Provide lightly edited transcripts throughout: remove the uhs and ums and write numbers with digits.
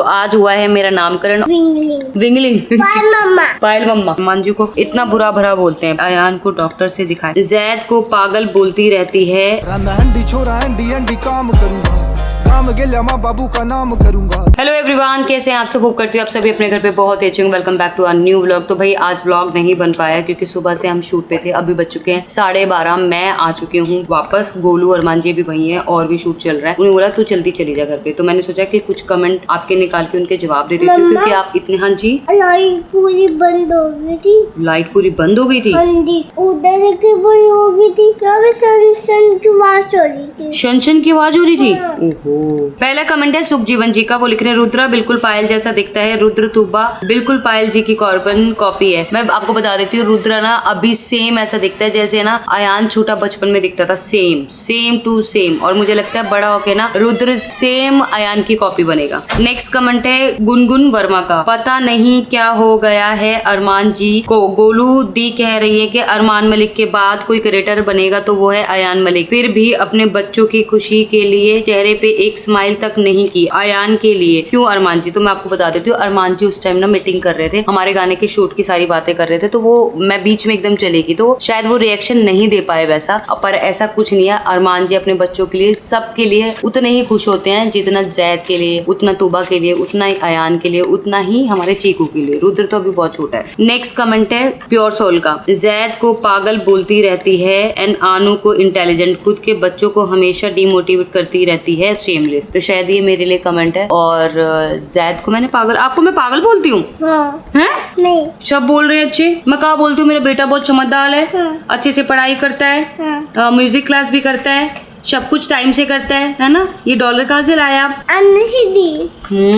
आज हुआ है मेरा नामकरण। विंगलिंग पायल मम्मा मंजू को इतना बुरा भरा बोलते हैं। अयान को डॉक्टर से दिखाए। जैद को पागल बोलती रहती है। बाबू का नाम करूंगा। हेलो एवरीवन, कैसे हैं आप सब? होप करती हूँ आप सभी अपने घर पे बहुत अच्छे होंगे। Welcome back to our new vlog. तो भाई आज व्लॉग नहीं बन पाया क्योंकि सुबह से हम शूट पे थे। अभी बज चुके हैं 12:30। मैं आ चुकी हूँ वापस। गोलू और मांझी भी वही है और भी शूट चल रहा है। उन्होंने बोला तू जल्दी चली जा घर पे। तो मैंने सोचा कि कुछ कमेंट आपके निकाल के उनके जवाब दे देती हूँ क्योंकि आप इतने। हाँ जी, लाइट पूरी बंद हो गई थी। लाइट पूरी बंद हो गई थी। हाँ जी, उधर की बंद हो गई थी। सन की आवाज हो रही थी। शन की आवाज हो रही थी। ओहो। पहला कमेंट है सुखजीवन जी का। वो लिख रहे हैं रुद्रा बिल्कुल पायल जैसा दिखता है। रुद्र तुब्बा बिल्कुल पायल जी की कार्बन कॉपी है। मैं आपको बता देती हूँ, रुद्रा ना अभी सेम ऐसा दिखता है जैसे ना अयान छोटा बचपन में दिखता था। Same to same. और मुझे लगता है बड़ा होके ना रुद्र सेम अयान की कॉपी बनेगा। नेक्स्ट कमेंट है गुनगुन वर्मा का। पता नहीं क्या हो गया है अरमान जी को। गोलू दी कह रही है कि अरमान मलिक के बाद कोई क्रिएटर बनेगा तो वो है अयान मलिक। फिर भी अपने बच्चों की खुशी के लिए चेहरे पे एक स्माइल तक नहीं की। अयान के लिए क्यों अरमान जी? तो मैं आपको बता देती हूँ, अरमान जी उस टाइम ना मीटिंग कर रहे थे, हमारे गाने के शूट की सारी बातें कर रहे थे। तो वो मैं बीच में एकदम चली गई तो शायद वो रिएक्शन नहीं दे पाए वैसा। पर ऐसा कुछ नहीं है। अरमान जी अपने बच्चों के लिए, सबके लिए उतने ही खुश होते हैं जितना जैद के लिए, उतना तूबा के लिए, उतना ही अयान के लिए, उतना ही हमारे चीकू के लिए। रुद्र तो अभी बहुत छोटा है। नेक्स्ट कमेंट है प्योर सोल का। जैद को पागल बोलती रहती है एंड आनू को इंटेलिजेंट। खुद के बच्चों को हमेशा डिमोटिवेट करती रहती है। शेमलेस। तो शायद ये मेरे लिए कमेंट है। और जैद को मैंने पागल, आपको मैं पागल बोलती हूँ? हाँ। हैं? नहीं। सब बोल रहे हैं अच्छे। मैं कहा बोलती हूँ मेरा बेटा बहुत समझदार है। हाँ। अच्छे से पढ़ाई करता है। हाँ। म्यूजिक क्लास भी करता है। सब कुछ टाइम से करता है ना? ये डॉलर कहाँ से लाया आप?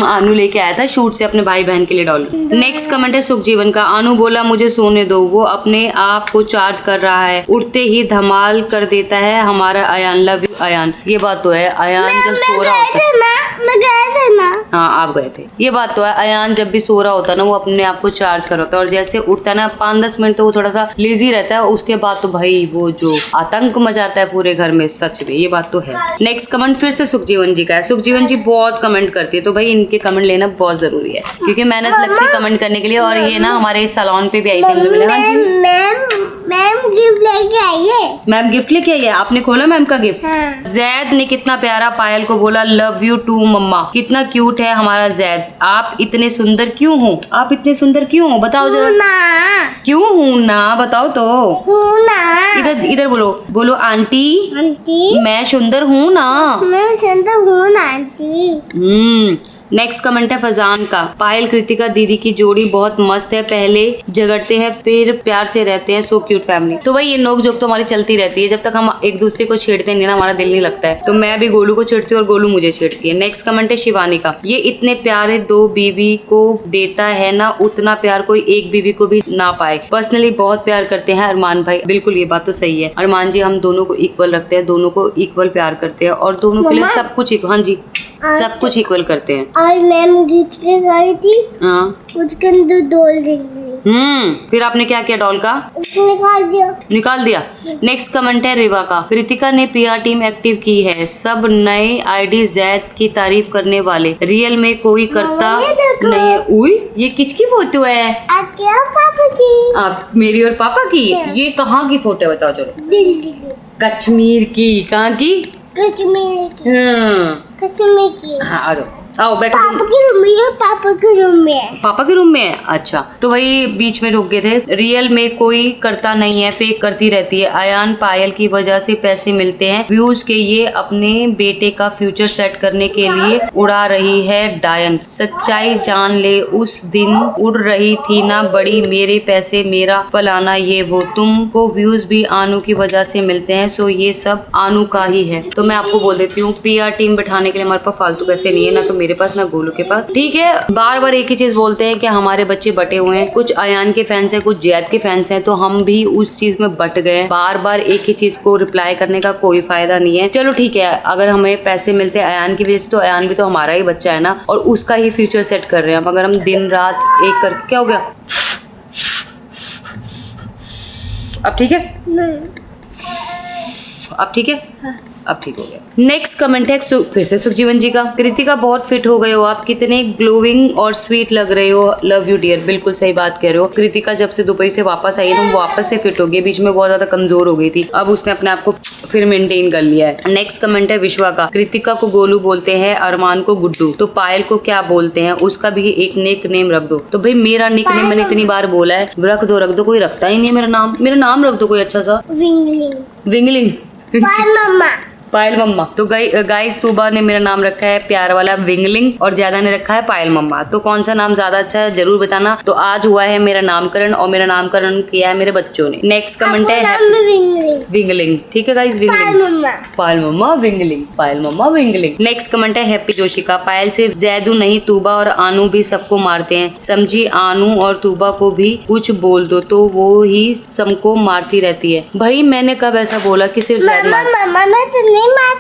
आनू लेके आया था शूट से अपने भाई बहन के लिए डॉलर। नेक्स्ट कमेंट है सुखजीवन का। आनू बोला मुझे सोने दो, वो अपने आप को चार्ज कर रहा है, उठते ही धमाल कर देता है हमारा अयान। Love you Ayan. ये बात तो है, अयान जब सो रहा होता है ना। हाँ आप गए थे। ये बात तो है, अयान जब भी सो रहा होता है ना वो अपने आप को चार्ज कर होता है। और जैसे उठता है ना 5-10 मिनट तो वो थोड़ा सा लेजी रहता है। उसके बाद तो भाई वो जो आतंक मचाता है पूरे घर में, सच में ये बात तो है। नेक्स्ट कमेंट फिर से सुखजीवन जी का है। सुखजीवन जी बहुत कमेंट करती है तो भाई इनके कमेंट लेना बहुत जरूरी है क्योंकि मेहनत लगती है कमेंट करने के लिए। और ये ना हमारे सैलून पे भी आई थी, मुझे मिले। हाँ जी मैम गिफ्ट लेके आई है। मैम गिफ्ट लेके आई है। आपने खोला मैम का गिफ्ट? हाँ। जैद ने कितना प्यारा पायल को बोला लव यू टू मम्मा। कितना क्यूट है हमारा जैद। आप इतने सुंदर क्यों हो? आप इतने सुंदर क्यों हो बताओ जरा। क्यों हूँ ना बताओ तो। इधर बोलो आंटी मैं सुंदर हूँ ना। मैं सुंदर हूँ ना आंटी। नेक्स्ट कमेंट है फजान का। पायल कृतिका दीदी की जोड़ी बहुत मस्त है। पहले झगड़ते हैं फिर प्यार से रहते हैं। So cute family. तो भाई ये नोक जोक तो हमारी चलती रहती है। जब तक हम एक दूसरे को छेड़ते नहीं ना हमारा दिल नहीं लगता है। तो मैं भी गोलू को छेड़ती हूँ और गोलू मुझे छेड़ती है। नेक्स्ट कमेंट है शिवानी का। ये इतने प्यारे 2 बीवी को देता है ना, उतना प्यार कोई एक बीवी को भी ना पाए। पर्सनली बहुत प्यार करते हैं अरमान भाई। बिल्कुल ये बात तो सही है। अरमान जी हम दोनों को इक्वल रखते हैं, दोनों को इक्वल प्यार करते हैं और दोनों के लिए सब कुछ। हाँ जी सब कुछ इक्वल करते हैं। और मैम गिफ्ट लाई थी। हाँ उसके अंदर डॉल निकली। फिर आपने क्या किया डॉल का? निकाल दिया। नेक्स्ट कमेंट है रिवा का। कृतिका ने PR टीम एक्टिव की है। सब नए आईडी जैद की तारीफ करने वाले। रियल में कोई करता नहीं है। उई ये किसकी फोटो है? पापा की। आप मेरी और पापा की? ये कहाँ की फोटो है बताओ चलो। दिल्ली की। कश्मीर की। कहाँ की? कश्मीर की। कश्मीर की। हाँ आ जाओ आओ बैठो। पापा के रूम में है। पापा के रूम में है। पापा के रूम में है। अच्छा तो वही बीच में रुक गए थे। रियल में कोई करता नहीं है, फेक करती रहती है। अयान पायल की वजह से पैसे मिलते हैं व्यूज के। ये अपने बेटे का फ्यूचर सेट करने के लिए उड़ा रही है डायन। सच्चाई जान ले उस दिन उड़ रही थी ना बड़ी, मेरे पैसे मेरा फलाना ये वो। तुमको व्यूज भी आनू की वजह से मिलते हैं। सो ये सब आनू का ही है। तो मैं आपको बोल देती हूँ PR टीम बैठाने के लिए हमारे पास फालतू पैसे नहीं है, ना तो मेरे पास ना गोलू के पास। ठीक है बार बार एक ही चीज बोलते हैं कि हमारे बच्चे बटे हुए हैं। कुछ अयान के फैंस हैं, कुछ जैद के फैंस हैं, तो हम भी उस चीज में बट गए। बार बार एक ही चीज को रिप्लाई करने का कोई फायदा नहीं है। चलो ठीक है, अगर हमें पैसे मिलते हैं अयान की वजह से तो अयान भी तो हमारा ही बच्चा है ना, और उसका ही फ्यूचर सेट कर रहे हैं हम। अगर हम दिन रात एक करके, क्या हो गया अब ठीक है? नहीं। अब ठीक है? हाँ। अब ठीक हो गया। नेक्स्ट कमेंट है फिर से सुखजीवन जी का। कृतिका बहुत फिट हो गए हो आप, कितने ग्लोइंग और स्वीट लग रहे हो, लव यू डियर। बिल्कुल सही बात कह रहे हो। कृतिका जब से दुबई से वापस आई है तो वापस से फिट हो गई, बीच में बहुत ज्यादा कमजोर हो गई थी, अब उसने अपने आप को फिर मेंटेन कर लिया है। नेक्स्ट कमेंट है विश्वा का। कृतिका को गोलू बोलते हैं, अरमान को गुड्डू, तो पायल को क्या बोलते हैं, उसका भी एक निक नेम रख दो। तो भाई मेरा निक नेम मैंने इतनी बार बोला है, रख दो, कोई रखता ही नहीं है मेरा नाम रख दो कोई अच्छा सा। विंगलिंग पायल मम्मा। तो गाइस तूबा ने मेरा नाम रखा है प्यार वाला विंगलिंग और ज्यादा ने रखा है पायल मम्मा। तो कौन सा नाम ज्यादा अच्छा है जरूर बताना। तो आज हुआ है मेरा नामकरण और मेरा नामकरण किया है मेरे बच्चों ने। नेक्स्ट कमेंट है विंगलिंग। ठीक है गाइस, विंगलिंग पायल मम्मा विंगलिंग, पायल मम्मा विंगलिंग। नेक्स्ट कमेंट है हैप्पी जोशी का। पायल से जैदू नहीं तूबा और आनू भी सबको मारते हैं, समझी आनू और तूबा को भी कुछ बोल दो तो वो ही सबको मारती रहती है। भाई मैंने कब ऐसा बोला कि सिर्फ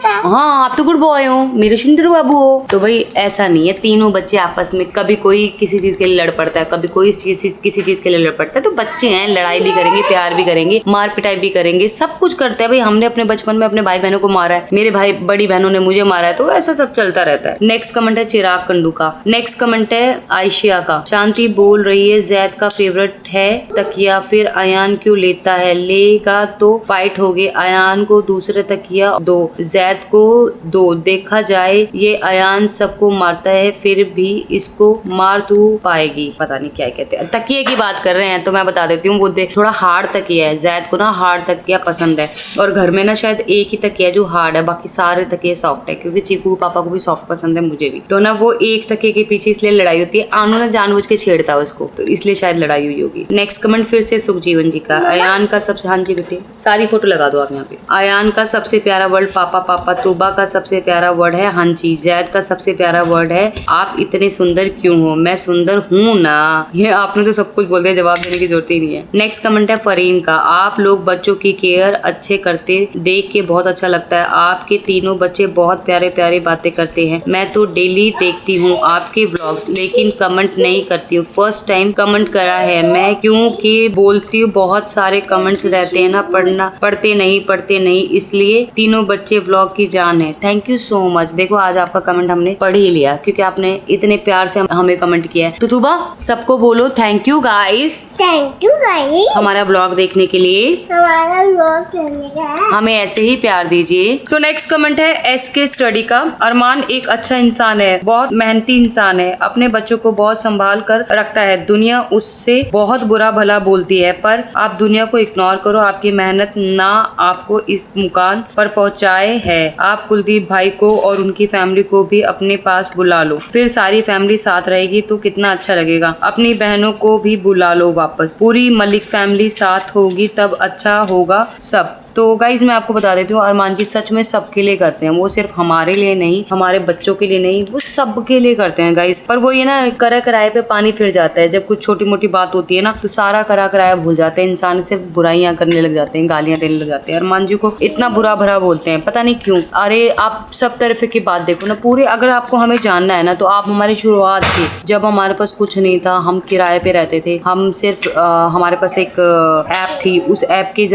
हाँ आप तो गुड बॉय हो, मेरे सुंदर बाबू हो। तो भाई ऐसा नहीं है, तीनों बच्चे आपस में कभी कोई किसी चीज के लिए लड़ पड़ता है, कभी कोई किसी चीज के लिए लड़ पड़ता है। तो बच्चे हैं, लड़ाई भी करेंगे, प्यार भी करेंगे, मार पिटाई भी करेंगे, सब कुछ करते हैं। भाई हमने अपने बचपन में अपने भाई बहनों को मारा है, मेरे भाई बड़ी बहनों ने मुझे मारा है, तो ऐसा सब चलता रहता है। नेक्स्ट कमेंट है चिराग कंडू का। नेक्स्ट कमेंट है आयशिया का। शांति बोल रही है जैद का फेवरेट है तकिया, फिर अयान क्यों लेता है, लेगा तो फाइट होगी, अयान को दूसरे तकिया दो, जैद को दो। देखा जाए ये अयान सबको मारता है फिर भी इसको मार तू पाएगी। पता नहीं क्या कहते हैं, तकिए की बात कर रहे हैं तो मैं बता देती हूँ, वो देख थोड़ा हार्ड तकिया है, जैद को ना हार्ड तकिया पसंद है और घर में ना शायद एक ही तकिया जो हार्ड है, बाकी सारे तकिए सॉफ्ट है, क्योंकि चीकू पापा को भी सॉफ्ट पसंद है, मुझे भी। तो ना वो एक तकिए के पीछे इसलिए लड़ाई होती है, आनू ने जानबूझ के छेड़ता है उसको, तो इसलिए शायद लड़ाई हुई होगी। नेक्स्ट कमेंट फिर से सुखजीवन जी का। अयान का सबसे, हाँ जी बेटे सारी फोटो लगा दो आप यहाँ पे। अयान का सबसे प्यारा वर्ड पापा पापा, तूबा का सबसे प्यारा वर्ड है हाँ जी, जैद का सबसे प्यारा वर्ड है आप इतने सुंदर क्यों हो, मैं सुंदर हूँ ना। ये आपने तो सब कुछ बोल दिया, जवाब देने की जरूरत ही नहीं है। नेक्स्ट कमेंट है फरीन का। आप लोग बच्चों की केयर अच्छे करते देख के बहुत अच्छा लगता है, आपके तीनों बच्चे बहुत प्यारे प्यारे बातें करते हैं, मैं तो डेली देखती हूँ आपके व्लॉग्स, लेकिन कमेंट नहीं करती हूँ, फर्स्ट टाइम कमेंट करा है मैं, क्योंकि बोलती हूँ बहुत सारे कमेंट्स रहते हैं ना, पढ़ते नहीं, इसलिए तीनों बच्चे व्लॉग की जान है। Thank you so much. देखो आज आपका कमेंट हमने पढ़ ही लिया, क्योंकि आपने इतने प्यार से हमें कमेंट किया है। तो तूबा सबको बोलो थैंक यू गाइस, हमारा ब्लॉग देखने के लिए, हमें ऐसे ही प्यार दीजिए। सो नेक्स्ट कमेंट है SK स्टडी का। अरमान एक अच्छा इंसान है, बहुत मेहनती इंसान है, अपने बच्चों को बहुत संभाल कर रखता है, दुनिया उससे बहुत बुरा भला बोलती है, पर आप दुनिया को इग्नोर करो, आपकी मेहनत ना आपको इस मुकाम पर पहुंचाए है। आप कुलदीप भाई को और उनकी फैमिली को भी अपने पास बुला लो, फिर सारी फैमिली साथ रहेगी तो कितना अच्छा लगेगा। अपनी बहनों को भी बुला लो वापस, पूरी मलिक फैमिली साथ होगी तब अच्छा होगा सब। तो गाइज मैं आपको बता देती हूँ, अरमान जी सच में सबके लिए करते हैं, वो सिर्फ हमारे लिए नहीं, हमारे बच्चों के लिए नहीं, वो सबके लिए करते हैं गाइज। पर वो ये ना करा कराए पे पानी फिर जाता है, जब कुछ छोटी मोटी बात होती है ना तो सारा करा कराया भूल जाते हैं, इंसान सिर्फ बुराइयां करने लग जाते हैं, गालियां देने लग जाते हैं। अरमान जी को इतना बुरा भरा बोलते हैं, पता नहीं क्यों। अरे आप सब तरफ की बात देखो ना, पूरे अगर आपको हमें जानना है ना तो आप हमारी शुरुआत की, जब हमारे पास कुछ नहीं था, हम किराए पे रहते थे, हम सिर्फ हमारे पास एक ऐप थी, उस ऐप के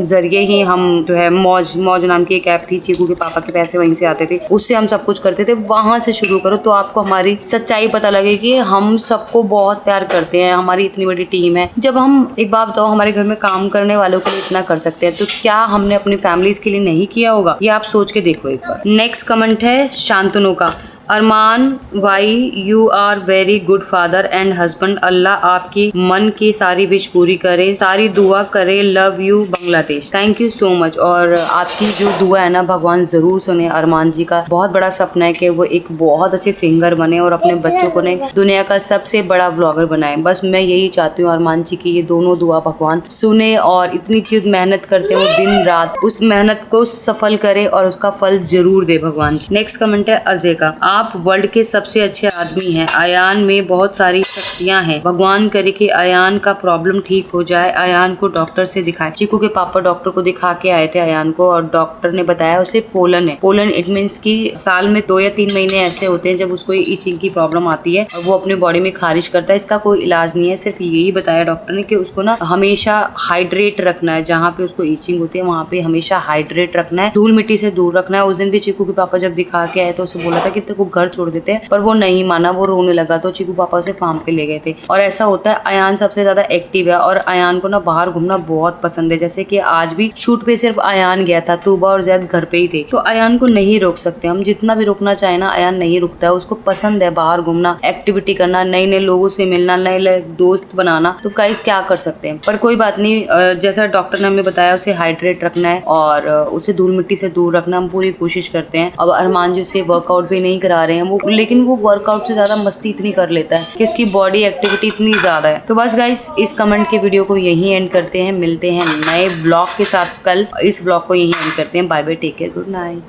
जरिए ही हम जो है मौज नाम की एक ऐप थी, चीकू के पापा के पैसे वहीं से आते थे, उससे हम सब कुछ करते थे। वहां से शुरू करो तो आपको हमारी सच्चाई पता लगेगी, हम सबको बहुत प्यार करते हैं, हमारी इतनी बड़ी टीम है। जब हम एक बात बताओ, हमारे घर में काम करने वालों के लिए इतना कर सकते हैं, तो क्या हमने अपनी फैमिलीज के लिए नहीं किया होगा? ये आप सोच के देखो एक बार। नेक्स्ट कमेंट है शांतनु का। Arman why you are very good father and husband, अल्लाह आपकी मन की सारी विश पूरी करे, सारी दुआ करे, love you Bangladesh. Thank you so much. और आपकी जो दुआ है ना भगवान जरूर सुने। अरमान जी का बहुत बड़ा सपना है कि वो एक बहुत अच्छे सिंगर बने और अपने बच्चों को ने दुनिया का सबसे बड़ा ब्लॉगर बनाए। बस मैं यही चाहती हूँ अरमान जी की ये दोनों दुआ भगवान सुने और इतनी चीज मेहनत करते हो दिन रात, उस मेहनत को सफल करे और उसका फल जरूर दे भगवान जी। नेक्स्ट कमेंट है अजय का। आप वर्ल्ड के सबसे अच्छे आदमी हैं। अयान में बहुत सारी शक्तियां हैं। भगवान करे कि अयान का प्रॉब्लम ठीक हो जाए। अयान को डॉक्टर से दिखाए। चीकू के पापा डॉक्टर को दिखा के आए थे अयान को, और डॉक्टर ने बताया उसे पोलन है। पोलन इट मीन्स कि साल में 2 या 3 महीने ऐसे होते हैं जब उसको इचिंग की प्रॉब्लम आती है और वो अपने बॉडी में खारिज करता है। इसका कोई इलाज नहीं है, सिर्फ यही बताया डॉक्टर ने कि उसको ना हमेशा हाइड्रेट रखना है। जहाँ पे उसको इचिंग होती है वहाँ पे हमेशा हाइड्रेट रखना है, धूल मिट्टी से दूर रखना है। उस दिन भी चीकू के पापा जब दिखा के आए तो उसे बोला था कि तेरे को घर छोड़ देते हैं, पर वो नहीं माना, वो रोने लगा। तो चीकू पापा उसे फार्म पे ले गए थे। और ऐसा होता है, अयान सबसे ज्यादा एक्टिव है और अयान को ना बाहर घूमना बहुत पसंद है। जैसे कि आज भी शूट पे सिर्फ अयान गया था, तूबा और जैद घर पे ही थे। तो अयान को नहीं रोक सकते हम, जितना भी रोकना चाहे ना अयान नहीं रुकता है। उसको पसंद है बाहर घूमना, एक्टिविटी करना, नए नए लोगों से मिलना, नए दोस्त बनाना। तो गाइस क्या कर सकते हैं, पर कोई बात नहीं। जैसा डॉक्टर ने हमें बताया उसे हाइड्रेट रखना है और उसे धूल मिट्टी से दूर रखना। हम पूरी कोशिश करते हैं। अब अरमान जी से वर्कआउट भी नहीं करा रहे हैं वो, लेकिन वो वर्कआउट से ज्यादा मस्ती इतनी कर लेता है कि उसकी बॉडी एक्टिविटी इतनी ज्यादा है। तो बस गाइस इस कमेंट के वीडियो को यहीं एंड करते हैं। मिलते हैं नए ब्लॉग के साथ कल। इस ब्लॉग को यहीं एंड करते हैं। Bye bye, take care, good night.